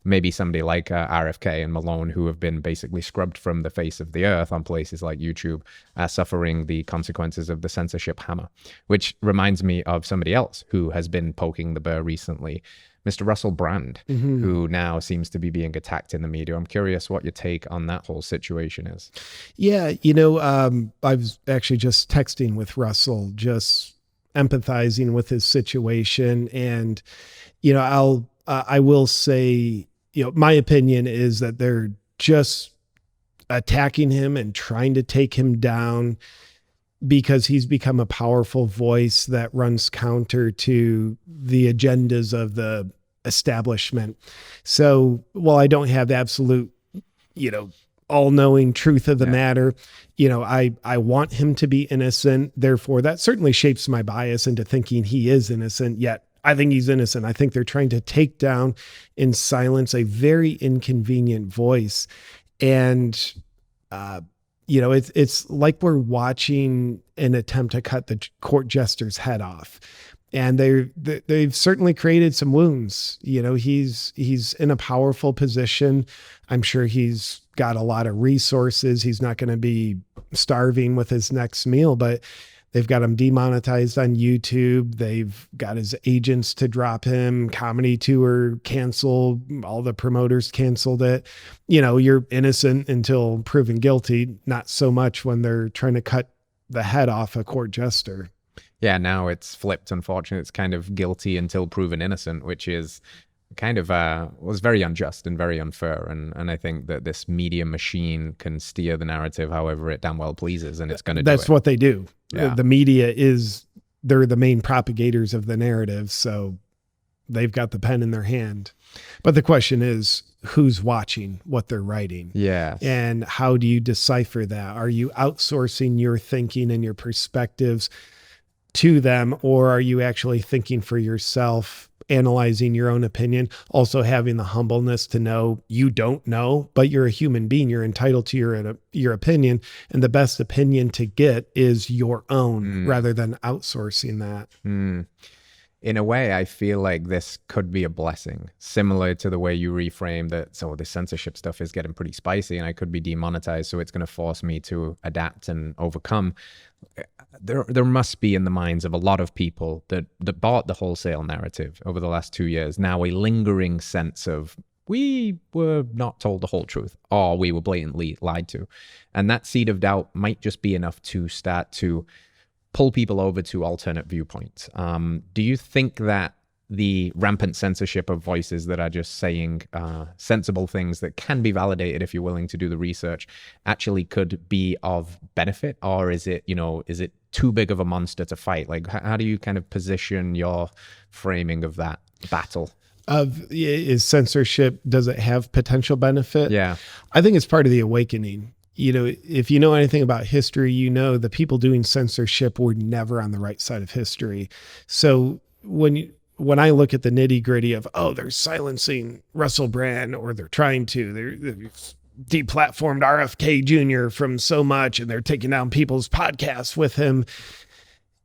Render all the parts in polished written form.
maybe somebody like RFK and Malone, who have been basically scrubbed from the face of the earth on places like YouTube, suffering the consequences of the censorship hammer, which reminds me of somebody else who has been poking the bear recently, Mr. Russell Brand, who now seems to be being attacked in the media. I'm curious what your take on that whole situation is. Yeah, I was actually just texting with Russell, just empathizing with his situation. And, I will say, my opinion is that they're just attacking him and trying to take him down because he's become a powerful voice that runs counter to the agendas of the establishment. So while I don't have absolute, all-knowing truth of the matter, I want him to be innocent. Therefore, that certainly shapes my bias into thinking he is innocent, yet I think he's innocent. I think they're trying to take down and silence a very inconvenient voice. And, it's like we're watching an attempt to cut the court jester's head off. And they've certainly created some wounds. He's in a powerful position. I'm sure he's got a lot of resources. He's not going to be starving with his next meal, but they've got him demonetized on YouTube. They've got his agents to drop him, comedy tour canceled, all the promoters canceled it. You're innocent until proven guilty, not so much when they're trying to cut the head off a court jester. Yeah, now it's flipped, unfortunately. It's kind of guilty until proven innocent, which is kind of was very unjust and very unfair. And I think that this media machine can steer the narrative however it damn well pleases, and it's going to do it. That's what they do. Yeah. The media they're the main propagators of the narrative, so they've got the pen in their hand. But the question is, who's watching what they're writing? Yeah. And how do you decipher that? Are you outsourcing your thinking and your perspectives to them, or are you actually thinking for yourself, analyzing your own opinion, also having the humbleness to know you don't know, but you're a human being. You're entitled to your opinion, and the best opinion to get is your own rather than outsourcing that. In a way, I feel like this could be a blessing, similar to the way you reframe that. So the censorship stuff is getting pretty spicy and I could be demonetized, so it's going to force me to adapt and overcome. There must be in the minds of a lot of people that bought the wholesale narrative over the last 2 years now a lingering sense of we were not told the whole truth, or we were blatantly lied to. And that seed of doubt might just be enough to start to pull people over to alternate viewpoints. Do you think that the rampant censorship of voices that are just saying sensible things that can be validated if you're willing to do the research actually could be of benefit? Or is it too big of a monster to fight? Like, how do you kind of position your framing of that battle? Is censorship, does it have potential benefit? Yeah. I think it's part of the awakening. If you know anything about history, the people doing censorship were never on the right side of history. So when I look at the nitty gritty of, they're silencing Russell Brand, or they're trying to, they're deplatformed RFK Jr. from so much, and they're taking down people's podcasts with him.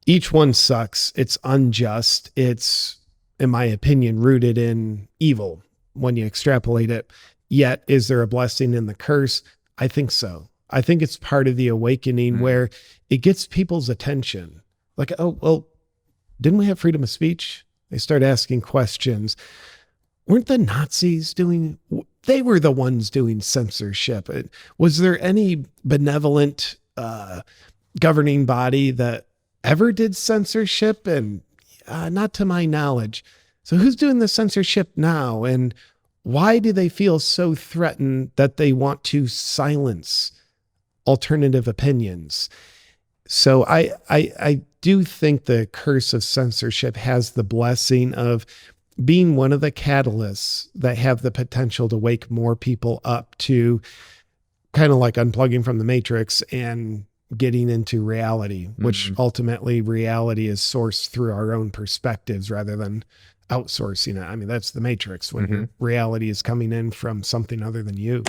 Each one sucks. It's unjust. It's, in my opinion, rooted in evil when you extrapolate it. Yet, is there a blessing in the curse? I think so. I think it's part of the awakening where it gets people's attention. Like, didn't we have freedom of speech? They start asking questions. Weren't the Nazis they were the ones doing censorship. Was there any benevolent governing body that ever did censorship? And not to my knowledge. So who's doing the censorship now? And why do they feel so threatened that they want to silence alternative opinions? So I do think the curse of censorship has the blessing of being one of the catalysts that have the potential to wake more people up to kind of like unplugging from the matrix and getting into reality, which ultimately reality is sourced through our own perspectives rather than outsourcing it. I mean, that's the matrix when reality is coming in from something other than you.